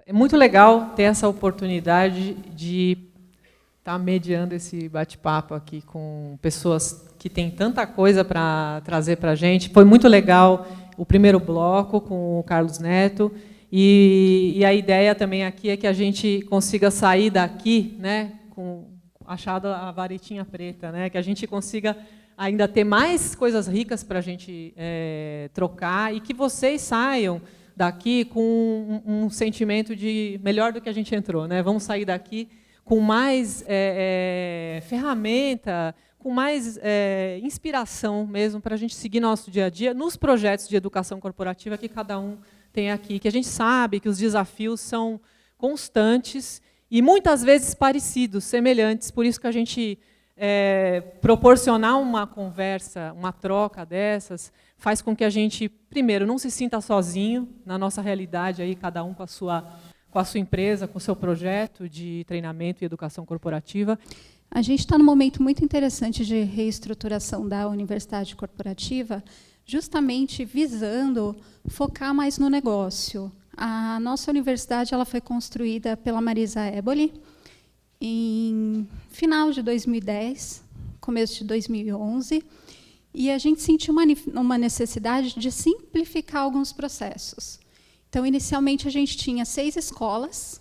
É muito legal ter essa oportunidade de estar mediando esse bate-papo aqui com pessoas que têm tanta coisa para trazer para a gente. Foi muito legal o primeiro bloco com o Carlos Neto, e a ideia também aqui é que a gente consiga sair daqui, né, com achado a varetinha preta, né, que a gente consiga ainda ter mais coisas ricas para a gente trocar, e que vocês saiam daqui com um sentimento de melhor do que a gente entrou, né? Vamos sair daqui com mais ferramenta, com mais inspiração mesmo para a gente seguir nosso dia a dia nos projetos de educação corporativa que cada um tem aqui, que a gente sabe que os desafios são constantes e muitas vezes parecidos, semelhantes, por isso que a gente proporcionar uma conversa, uma troca dessas, faz com que a gente, primeiro, não se sinta sozinho na nossa realidade, aí, cada um com a sua empresa, com o seu projeto de treinamento e educação corporativa. A gente está num momento muito interessante de reestruturação da universidade corporativa, justamente visando focar mais no negócio. A nossa universidade ela foi construída pela Marisa Eboli em final de 2010, começo de 2011, e a gente sentiu uma necessidade de simplificar alguns processos. Então, inicialmente, a gente tinha 6 escolas,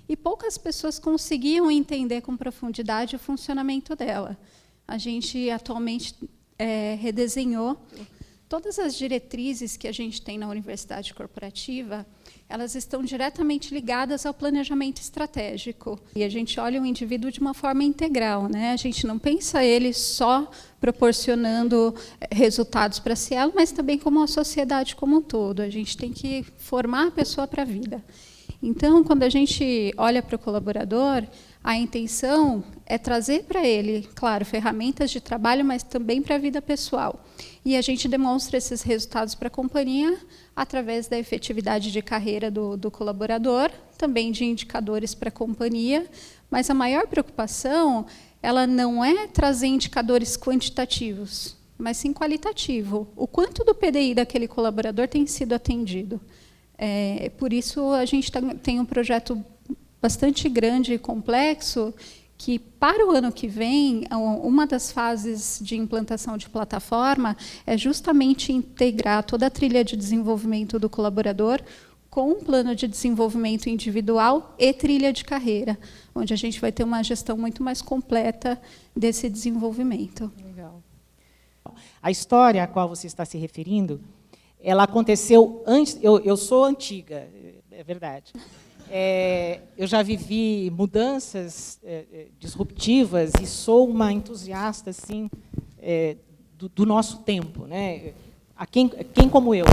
e poucas pessoas conseguiam entender com profundidade o funcionamento dela. A gente, atualmente, redesenhou todas as diretrizes que a gente tem na universidade corporativa, elas estão diretamente ligadas ao planejamento estratégico. E a gente olha o indivíduo de uma forma integral, né? A gente não pensa ele só proporcionando resultados para si, mas também como a sociedade como um todo. A gente tem que formar a pessoa para a vida. Então, quando a gente olha para o colaborador, a intenção é trazer para ele, claro, ferramentas de trabalho, mas também para a vida pessoal. E a gente demonstra esses resultados para a companhia através da efetividade de carreira do colaborador, também de indicadores para a companhia, mas a maior preocupação ela não é trazer indicadores quantitativos, mas sim qualitativo. O quanto do PDI daquele colaborador tem sido atendido. Por isso, a gente tem um projeto bastante grande e complexo, que para o ano que vem, uma das fases de implantação de plataforma é justamente integrar toda a trilha de desenvolvimento do colaborador com um plano de desenvolvimento individual e trilha de carreira, onde a gente vai ter uma gestão muito mais completa desse desenvolvimento. Legal. A história a qual você está se referindo, ela aconteceu antes. Eu sou antiga, é verdade. Eu já vivi mudanças disruptivas e sou uma entusiasta assim, do nosso tempo, né? Quem como eu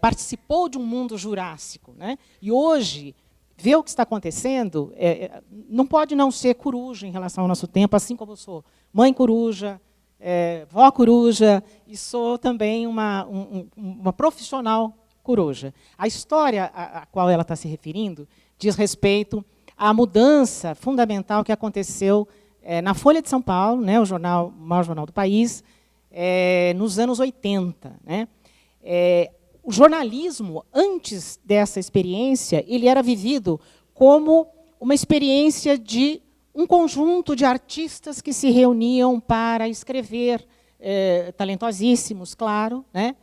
participou de um mundo jurássico, né? E hoje vê o que está acontecendo, não pode não ser coruja em relação ao nosso tempo, assim como eu sou mãe coruja, vó coruja, e sou também uma profissional coruja. A história a qual ela está se referindo diz respeito à mudança fundamental que aconteceu na Folha de São Paulo, né, o maior jornal do país, nos anos 80. Né? O jornalismo, antes dessa experiência, ele era vivido como uma experiência de um conjunto de artistas que se reuniam para escrever, talentosíssimos, claro, né?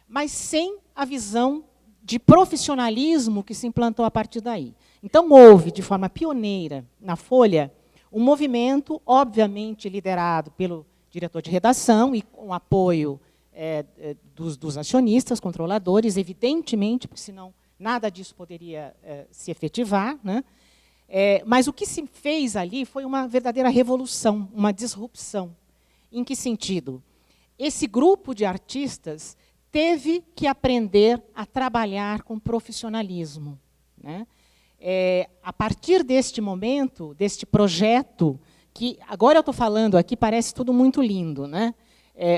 Mas sem a visão de profissionalismo que se implantou a partir daí. Então, houve, de forma pioneira, na Folha, um movimento, obviamente, liderado pelo diretor de redação e com apoio dos acionistas, controladores, evidentemente, porque senão nada disso poderia se efetivar, né? Mas o que se fez ali foi uma verdadeira revolução, uma disrupção. Em que sentido? Esse grupo de artistas teve que aprender a trabalhar com profissionalismo. Né? A partir deste momento, deste projeto, que agora eu estou falando aqui, parece tudo muito lindo, né?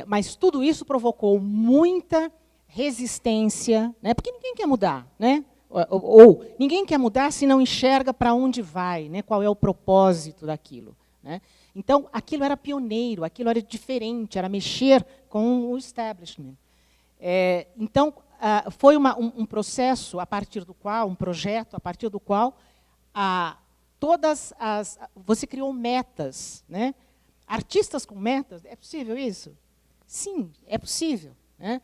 Mas tudo isso provocou muita resistência, né? Porque ninguém quer mudar, né? Ou ninguém quer mudar se não enxerga para onde vai, né? Qual é o propósito daquilo. Né? Então, aquilo era pioneiro, aquilo era diferente, era mexer com o establishment. Então, foi um processo a partir do qual, um projeto a partir do qual você criou metas, né? Artistas com metas, é possível isso? Sim, é possível, né?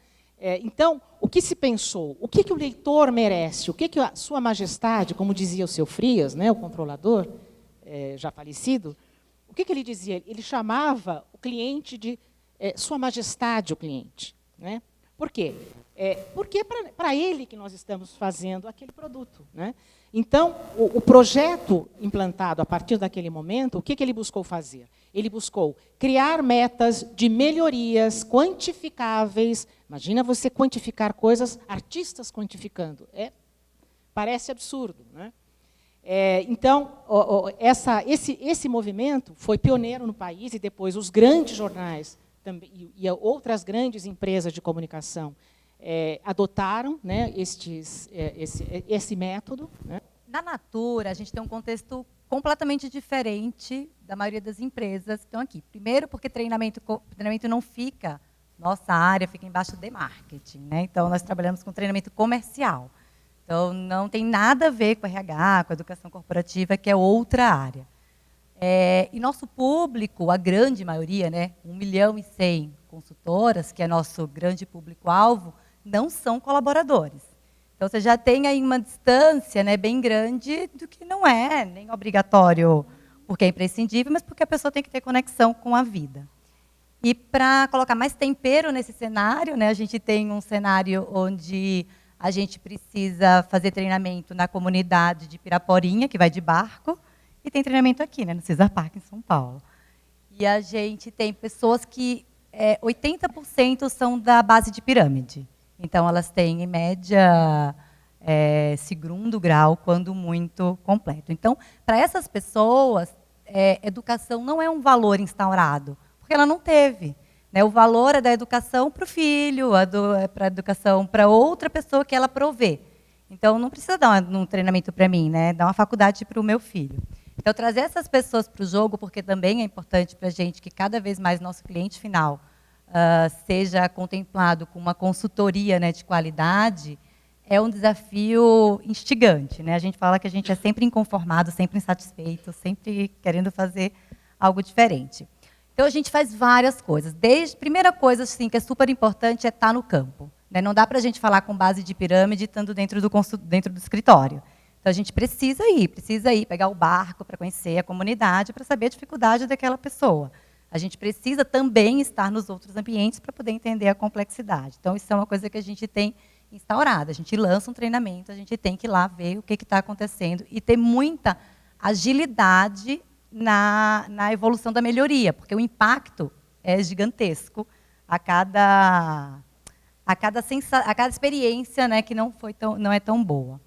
Então, o que se pensou? O que o leitor merece? O que a Sua Majestade, como dizia o seu Frias, né, o controlador, já falecido, o que ele dizia? Ele chamava o cliente de Sua Majestade, o cliente, né? Por quê? Porque é para ele que nós estamos fazendo aquele produto, né? Então, o projeto implantado a partir daquele momento, o que ele buscou fazer? Ele buscou criar metas de melhorias quantificáveis. Imagina você quantificar coisas, artistas quantificando. Parece absurdo, né? Então, esse movimento foi pioneiro no país, e depois os grandes jornais e outras grandes empresas de comunicação adotaram, né, esse método, né? Na Natura, a gente tem um contexto completamente diferente da maioria das empresas que estão aqui. Primeiro, porque treinamento não fica, nossa área fica embaixo de marketing, né? Então, nós trabalhamos com treinamento comercial. Então, não tem nada a ver com RH, com educação corporativa, que é outra área. E nosso público, a grande maioria, né, 1,1 milhão consultoras, que é nosso grande público-alvo, não são colaboradores. Então, você já tem aí uma distância, né, bem grande do que não é nem obrigatório, porque é imprescindível, mas porque a pessoa tem que ter conexão com a vida. E para colocar mais tempero nesse cenário, né, a gente tem um cenário onde a gente precisa fazer treinamento na comunidade de Piraporinha, que vai de barco, e tem treinamento aqui, né, no Cesar Park, em São Paulo. E a gente tem pessoas que 80% são da base de pirâmide. Então, elas têm, em média, segundo grau, quando muito completo. Então, para essas pessoas, educação não é um valor instaurado, porque ela não teve. Né? O valor é da educação para o filho, para a educação para outra pessoa que ela provê. Então, não precisa dar um treinamento para mim, né? Dar uma faculdade para o meu filho. Então, trazer essas pessoas para o jogo, porque também é importante para a gente que cada vez mais nosso cliente final seja contemplado com uma consultoria, né, de qualidade, é um desafio instigante. Né? A gente fala que a gente é sempre inconformado, sempre insatisfeito, sempre querendo fazer algo diferente. Então, a gente faz várias coisas. Primeira coisa assim, que é super importante é estar no campo. Né? Não dá para a gente falar com base de pirâmide estando dentro do escritório. Então, a gente precisa ir, pegar o barco para conhecer a comunidade, para saber a dificuldade daquela pessoa. A gente precisa também estar nos outros ambientes para poder entender a complexidade. Então, isso é uma coisa que a gente tem instaurado. A gente lança um treinamento, a gente tem que ir lá ver o que está acontecendo e ter muita agilidade na evolução da melhoria, porque o impacto é gigantesco a cada experiência, né, que não é tão boa.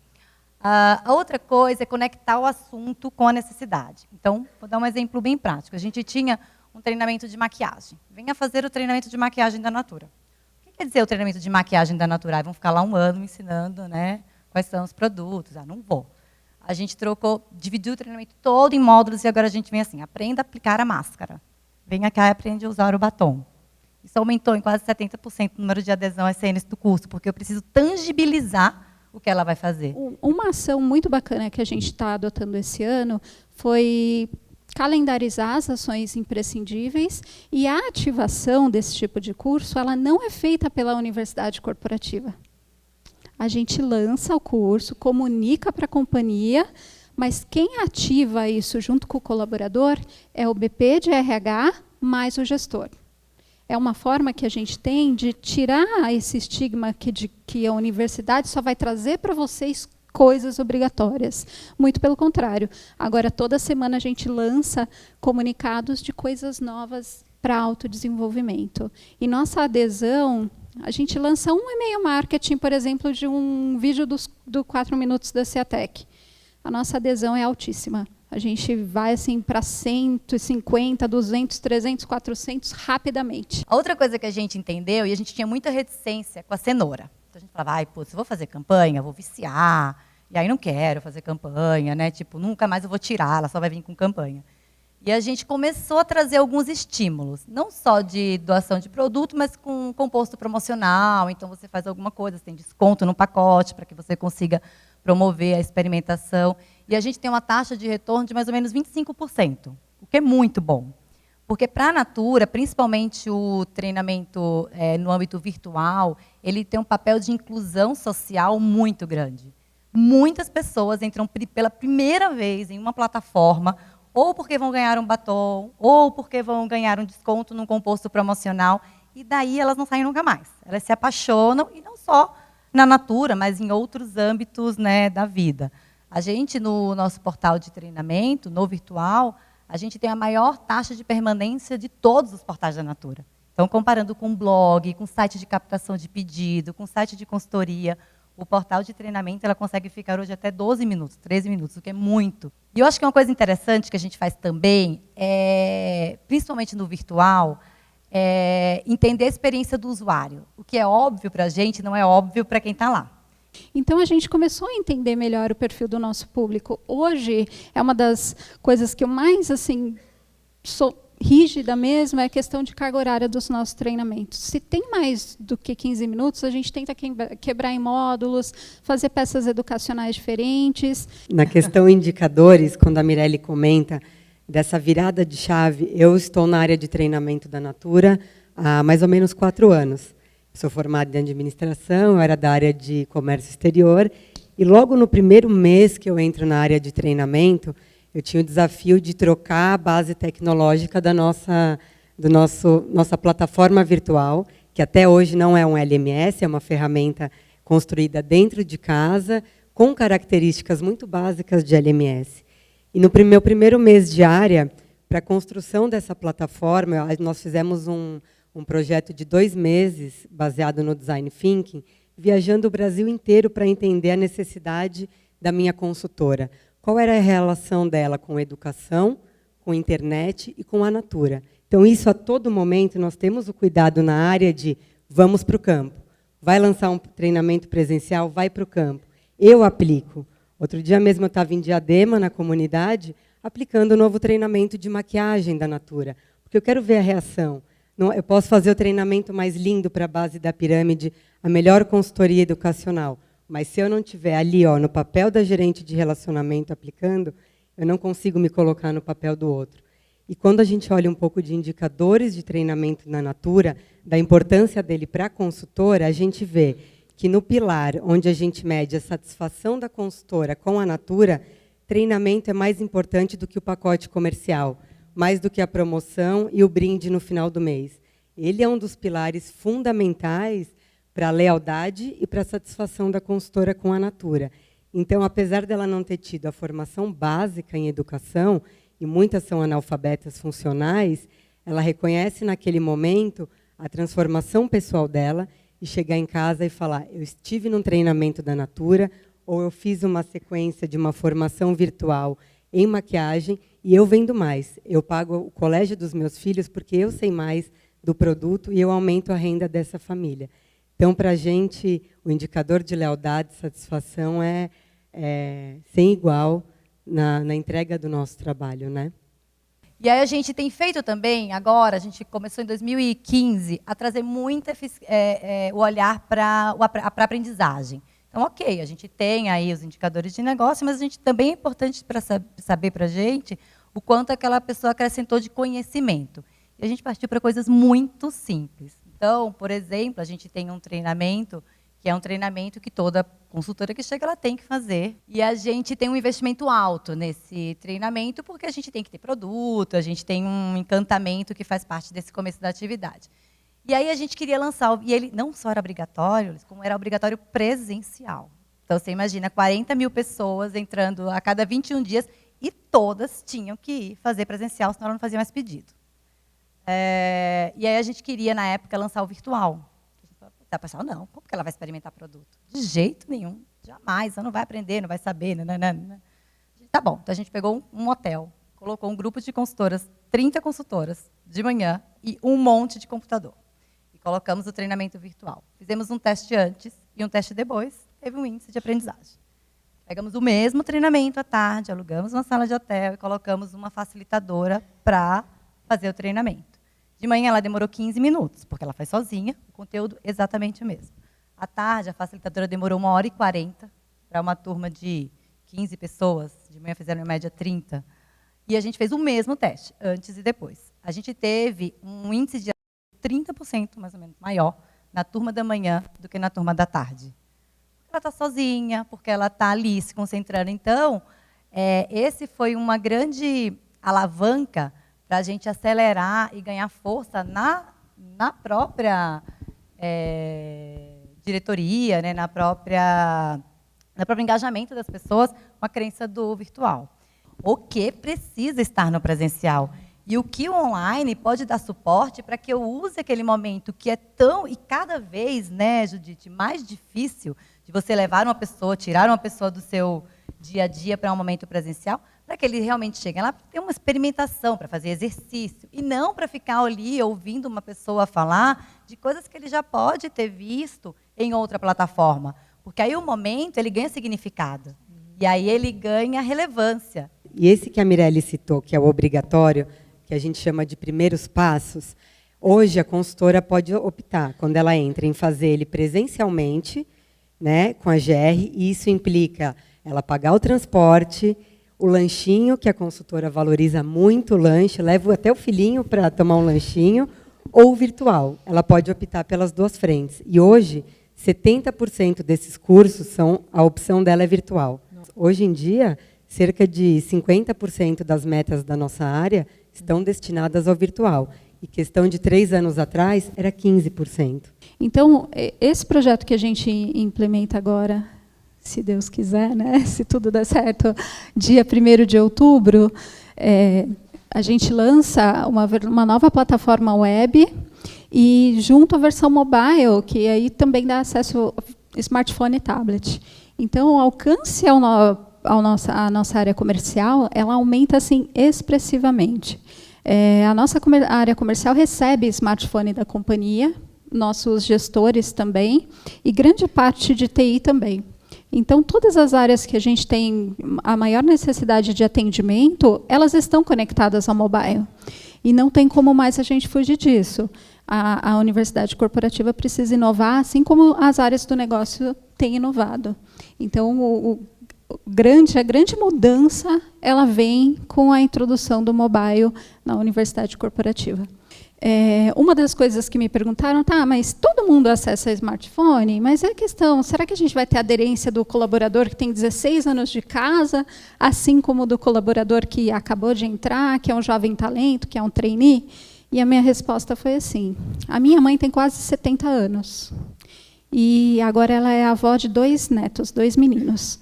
A outra coisa é conectar o assunto com a necessidade. Então, vou dar um exemplo bem prático. A gente tinha um treinamento de maquiagem. Venha fazer o treinamento de maquiagem da Natura. O que quer dizer o treinamento de maquiagem da Natura? Vão ficar lá 1 ano ensinando, né, quais são os produtos. Não vou. A gente dividiu o treinamento todo em módulos e agora a gente vem assim, aprenda a aplicar a máscara. Venha cá e aprende a usar o batom. Isso aumentou em quase 70% o número de adesão às CNs do curso, porque eu preciso tangibilizar o que ela vai fazer. Uma ação muito bacana que a gente está adotando esse ano foi calendarizar as ações imprescindíveis, e a ativação desse tipo de curso ela não é feita pela universidade corporativa. A gente lança o curso, comunica para a companhia, mas quem ativa isso junto com o colaborador é o BP de RH mais o gestor. É uma forma que a gente tem de tirar esse estigma que a universidade só vai trazer para vocês coisas obrigatórias. Muito pelo contrário. Agora, toda semana a gente lança comunicados de coisas novas para autodesenvolvimento. E nossa adesão, a gente lança um e-mail marketing, por exemplo, de um vídeo do 4 minutos da Ciatec. A nossa adesão é altíssima. A gente vai assim para 150, 200, 300, 400 rapidamente. A outra coisa que a gente entendeu, e a gente tinha muita reticência com a cenoura. Então a gente falava, pô, se eu vou fazer campanha, vou viciar, e aí não quero fazer campanha, né? Tipo, nunca mais eu vou tirar, ela só vai vir com campanha. E a gente começou a trazer alguns estímulos, não só de doação de produto, mas com composto promocional. Então, você faz alguma coisa, você tem desconto no pacote para que você consiga promover a experimentação. E a gente tem uma taxa de retorno de mais ou menos 25%, o que é muito bom. Porque para a Natura, principalmente o treinamento no âmbito virtual, ele tem um papel de inclusão social muito grande. Muitas pessoas entram pela primeira vez em uma plataforma, ou porque vão ganhar um batom, ou porque vão ganhar um desconto num composto promocional, e daí elas não saem nunca mais. Elas se apaixonam, e não só na Natura, mas em outros âmbitos, né, da vida. A gente, no nosso portal de treinamento, no virtual, a gente tem a maior taxa de permanência de todos os portais da Natura. Então, comparando com blog, com site de captação de pedido, com site de consultoria, o portal de treinamento ela consegue ficar hoje até 12 minutos, 13 minutos, o que é muito. E eu acho que uma coisa interessante que a gente faz também, principalmente no virtual, é entender a experiência do usuário. O que é óbvio para a gente não é óbvio para quem está lá. Então, a gente começou a entender melhor o perfil do nosso público. Hoje, é uma das coisas que eu mais sou rígida mesmo, é a questão de carga horária dos nossos treinamentos. Se tem mais do que 15 minutos, a gente tenta quebrar em módulos, fazer peças educacionais diferentes. Na questão indicadores, quando a Mirelle comenta dessa virada de chave, eu estou na área de treinamento da Natura há mais ou menos 4 anos. Sou formada em administração, eu era da área de comércio exterior, e logo no primeiro mês que eu entro na área de treinamento, eu tinha o desafio de trocar a base tecnológica da nossa plataforma virtual, que até hoje não é um LMS, é uma ferramenta construída dentro de casa, com características muito básicas de LMS. E no meu primeiro mês de área, para a construção dessa plataforma, nós fizemos um projeto de 2 meses, baseado no Design Thinking, viajando o Brasil inteiro para entender a necessidade da minha consultora. Qual era a relação dela com educação, com internet e com a Natura. Então, isso a todo momento, nós temos o cuidado na área de vamos para o campo. Vai lançar um treinamento presencial, vai para o campo. Eu aplico. Outro dia mesmo eu estava em Diadema, na comunidade, aplicando o novo treinamento de maquiagem da Natura, porque eu quero ver a reação. Eu posso fazer o treinamento mais lindo para a base da pirâmide, a melhor consultoria educacional, mas se eu não estiver ali, no papel da gerente de relacionamento aplicando, eu não consigo me colocar no papel do outro. E quando a gente olha um pouco de indicadores de treinamento na Natura, da importância dele para a consultora, a gente vê que no pilar, onde a gente mede a satisfação da consultora com a Natura, treinamento é mais importante do que o pacote comercial, mais do que a promoção e o brinde no final do mês. Ele é um dos pilares fundamentais para a lealdade e para a satisfação da consultora com a Natura. Então, apesar dela não ter tido a formação básica em educação, e muitas são analfabetas funcionais, ela reconhece naquele momento a transformação pessoal dela e chegar em casa e falar, eu estive num treinamento da Natura, ou eu fiz uma sequência de uma formação virtual em maquiagem, e eu vendo mais. Eu pago o colégio dos meus filhos porque eu sei mais do produto e eu aumento a renda dessa família. Então, para a gente, o indicador de lealdade e satisfação é sem igual na entrega do nosso trabalho, né? E aí a gente tem feito também, agora, a gente começou em 2015, a trazer muito o olhar para a aprendizagem. Então, ok, a gente tem aí os indicadores de negócio, mas a gente também é importante para saber para a gente o quanto aquela pessoa acrescentou de conhecimento. E a gente partiu para coisas muito simples. Então, por exemplo, a gente tem um treinamento, que é um treinamento que toda consultora que chega ela tem que fazer. E a gente tem um investimento alto nesse treinamento, porque a gente tem que ter produto, a gente tem um encantamento que faz parte desse começo da atividade. E aí a gente queria lançar, e ele não só era obrigatório, como era obrigatório presencial. Então, você imagina, 40 mil pessoas entrando a cada 21 dias, e todas tinham que ir fazer presencial, senão ela não fazia mais pedido. E aí a gente queria, na época, lançar o virtual. A pessoa, não, como que ela vai experimentar produto? De jeito nenhum, jamais, ela não vai aprender, não vai saber. Nananana. Tá bom, então a gente pegou um hotel, colocou um grupo de consultoras, 30 consultoras, de manhã, e um monte de computador. E colocamos o treinamento virtual. Fizemos um teste antes e um teste depois, teve um índice de aprendizagem. Pegamos o mesmo treinamento à tarde, alugamos uma sala de hotel e colocamos uma facilitadora para fazer o treinamento. De manhã ela demorou 15 minutos, porque ela faz sozinha, o conteúdo exatamente o mesmo. À tarde, a facilitadora demorou 1h40 para uma turma de 15 pessoas, de manhã fizeram em média 30. E a gente fez o mesmo teste, antes e depois. A gente teve um índice de 30%, mais ou menos, maior, na turma da manhã do que na turma da tarde. Ela está sozinha, porque ela está ali se concentrando. Então, esse foi uma grande alavanca para a gente acelerar e ganhar força na própria diretoria, né, no próprio engajamento das pessoas com a crença do virtual. O que precisa estar no presencial? E o que o online pode dar suporte para que eu use aquele momento que é tão, e cada vez, né, Judite, mais difícil de você levar uma pessoa, tirar uma pessoa do seu dia a dia para um momento presencial, para que ele realmente chegue lá, para ter uma experimentação, para fazer exercício, e não para ficar ali ouvindo uma pessoa falar de coisas que ele já pode ter visto em outra plataforma. Porque aí o momento ele ganha significado, e aí ele ganha relevância. E esse que a Mirelle citou, que é o obrigatório, que a gente chama de primeiros passos, hoje a consultora pode optar, quando ela entra, em fazer ele presencialmente, né, com a GR, e isso implica ela pagar o transporte, o lanchinho, que a consultora valoriza muito o lanche, leva até o filhinho para tomar um lanchinho, ou virtual. Ela pode optar pelas duas frentes. E hoje, 70% desses cursos, a opção dela é virtual. Hoje em dia, cerca de 50% das metas da nossa área estão destinadas ao virtual. E questão de 3 anos atrás, era 15%. Então, esse projeto que a gente implementa agora, se Deus quiser, né, se tudo der certo, dia 1º de outubro, a gente lança uma nova plataforma web e junto à versão mobile, que aí também dá acesso ao smartphone e tablet. Então, o alcance à nossa área comercial, ela aumenta assim, expressivamente. A nossa área comercial recebe smartphone da companhia, nossos gestores também, e grande parte de TI também. Então, todas as áreas que a gente tem a maior necessidade de atendimento, elas estão conectadas ao mobile. E não tem como mais a gente fugir disso. A universidade corporativa precisa inovar, assim como as áreas do negócio têm inovado. Então, a grande mudança ela vem com a introdução do mobile na universidade corporativa. Uma das coisas que me perguntaram, mas todo mundo acessa smartphone? Mas é a questão, será que a gente vai ter aderência do colaborador que tem 16 anos de casa, assim como do colaborador que acabou de entrar, que é um jovem talento, que é um trainee? E a minha resposta foi assim, a minha mãe tem quase 70 anos, e agora ela é avó de 2 netos, 2 meninos.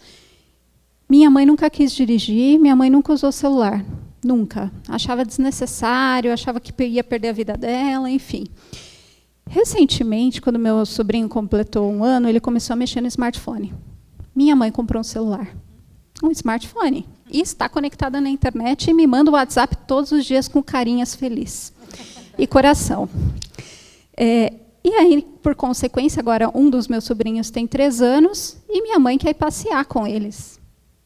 Minha mãe nunca quis dirigir, minha mãe nunca usou celular. Nunca. Achava desnecessário, achava que ia perder a vida dela, enfim. Recentemente, quando meu sobrinho completou 1 ano, ele começou a mexer no smartphone. Minha mãe comprou um celular, um smartphone, e está conectada na internet e me manda o WhatsApp todos os dias com carinhas felizes e coração. E aí, por consequência, agora um dos meus sobrinhos tem 3 anos e minha mãe quer ir passear com eles.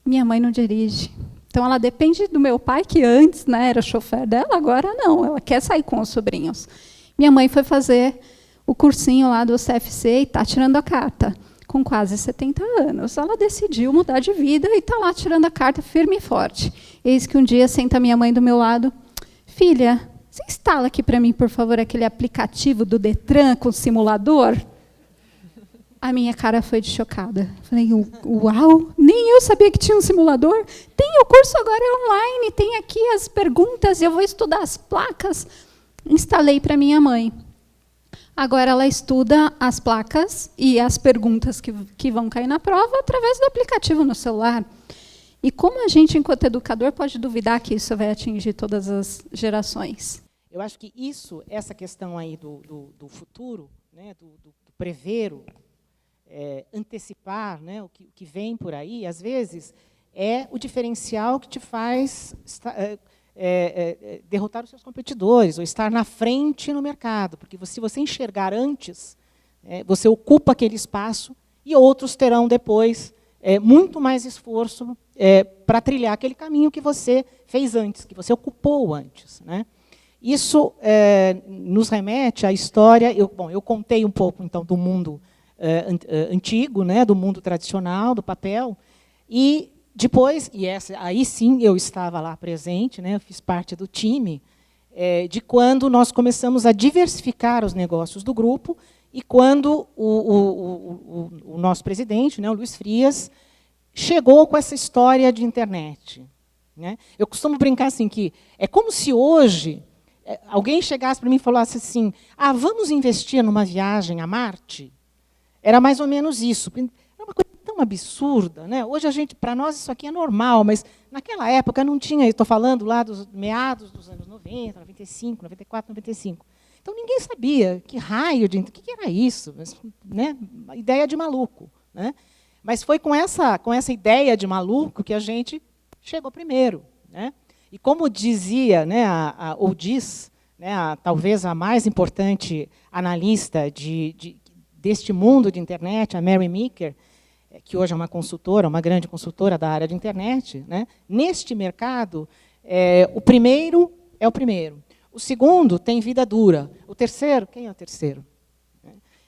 Minha mãe não dirige. Então, ela depende do meu pai, que antes, né, era chofer dela, agora não, ela quer sair com os sobrinhos. Minha mãe foi fazer o cursinho lá do CFC e está tirando a carta, com quase 70 anos. Ela decidiu mudar de vida e está lá tirando a carta firme e forte. Eis que um dia senta minha mãe do meu lado, filha, você instala aqui para mim, por favor, aquele aplicativo do Detran com simulador? A minha cara foi de chocada. Falei, uau, nem eu sabia que tinha um simulador. Tem, o curso agora é online, tem aqui as perguntas, eu vou estudar as placas. Instalei para minha mãe. Agora ela estuda as placas e as perguntas que vão cair na prova através do aplicativo no celular. E como a gente, enquanto educador, pode duvidar que isso vai atingir todas as gerações? Eu acho que essa questão aí do futuro, né, do prever, antecipar, né, o que vem por aí, às vezes, é o diferencial que te faz derrotar os seus competidores, ou estar na frente no mercado. Porque se você enxergar antes, você ocupa aquele espaço e outros terão depois muito mais esforço para trilhar aquele caminho que você fez antes, que você ocupou antes, né? Isso nos remete à história. Eu contei um pouco, então, do mundo antigo, né, do mundo tradicional, do papel, e depois, aí sim eu estava lá presente, né, eu fiz parte do time, de quando nós começamos a diversificar os negócios do grupo, e quando o nosso presidente, né, o Luiz Frias, chegou com essa história de internet, né? Eu costumo brincar assim, que é como se hoje alguém chegasse para mim e falasse assim, vamos investir numa viagem a Marte? Era mais ou menos isso. É uma coisa tão absurda, né? Hoje, para nós, isso aqui é normal, mas naquela época não tinha, estou falando lá dos meados dos anos 90, 95, 94, 95. Então, ninguém sabia que raio de... O que era isso? Mas, né? Uma ideia de maluco, né? Mas foi com essa ideia de maluco que a gente chegou primeiro, né? E como dizia, né, ou diz, né, talvez a mais importante analista deste mundo de internet, a Mary Meeker, que hoje é uma consultora, uma grande consultora da área de internet, né, neste mercado, o primeiro é o primeiro. O segundo tem vida dura. O terceiro, quem é o terceiro?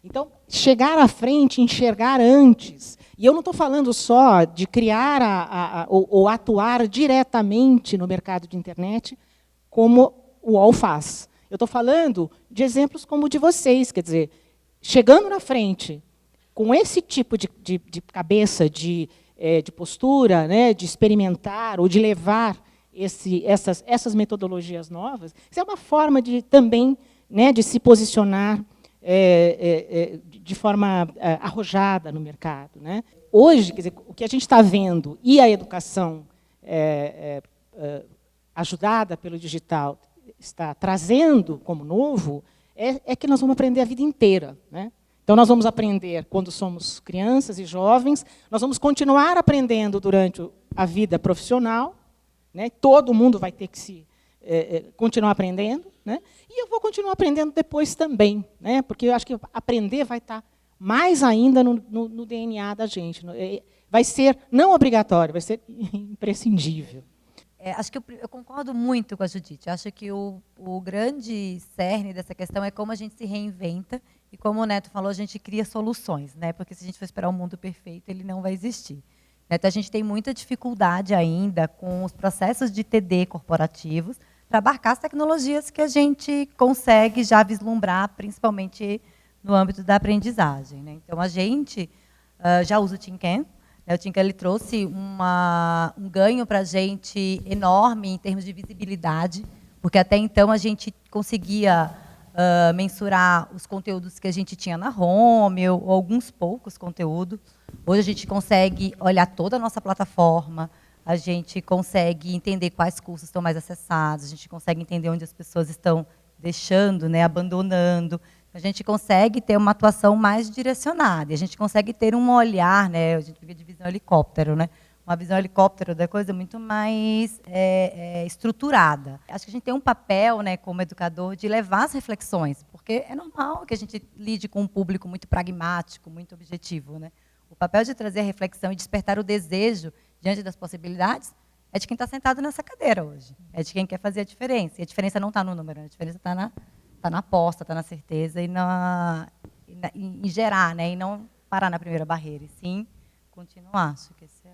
Então, chegar à frente, enxergar antes. E eu não estou falando só de criar ou atuar diretamente no mercado de internet, como o UOL faz. Eu estou falando de exemplos como o de vocês, quer dizer, chegando na frente, com esse tipo de cabeça, de postura, né, de experimentar ou de levar essas metodologias novas, isso é uma forma também, né, de se posicionar de forma arrojada no mercado, né? Hoje, quer dizer, o que a gente está vendo, e a educação ajudada pelo digital está trazendo como novo, é que nós vamos aprender a vida inteira, né? Então, nós vamos aprender quando somos crianças e jovens, nós vamos continuar aprendendo durante a vida profissional, né? Todo mundo vai ter que continuar aprendendo, né? E eu vou continuar aprendendo depois também, né? Porque eu acho que aprender vai estar mais ainda no DNA da gente. Vai ser não obrigatório, vai ser imprescindível. Acho que eu concordo muito com a Judith. Eu acho que o grande cerne dessa questão é como a gente se reinventa e, como o Neto falou, a gente cria soluções, né? Porque se a gente for esperar um mundo perfeito, ele não vai existir. Então, a gente tem muita dificuldade ainda com os processos de TD corporativos para abarcar as tecnologias que a gente consegue já vislumbrar, principalmente no âmbito da aprendizagem, né? Então, a gente já usa o Tinken. O Tinken ele trouxe um ganho para a gente enorme em termos de visibilidade, porque até então a gente conseguia mensurar os conteúdos que a gente tinha na home, ou alguns poucos conteúdos. Hoje a gente consegue olhar toda a nossa plataforma, a gente consegue entender quais cursos estão mais acessados, a gente consegue entender onde as pessoas estão deixando, né, abandonando. A gente consegue ter uma atuação mais direcionada, e a gente consegue ter um olhar, né, a gente fica de visão helicóptero, né, uma visão helicóptero da coisa muito mais estruturada. Acho que a gente tem um papel, né, como educador, de levar as reflexões, porque é normal que a gente lide com um público muito pragmático, muito objetivo, né. O papel de trazer a reflexão e despertar o desejo diante das possibilidades é de quem está sentado nessa cadeira hoje, é de quem quer fazer a diferença. E a diferença não está no número, a diferença está na aposta, está na certeza e em gerar, né, e não parar na primeira barreira, e sim continuar. Acho que esse é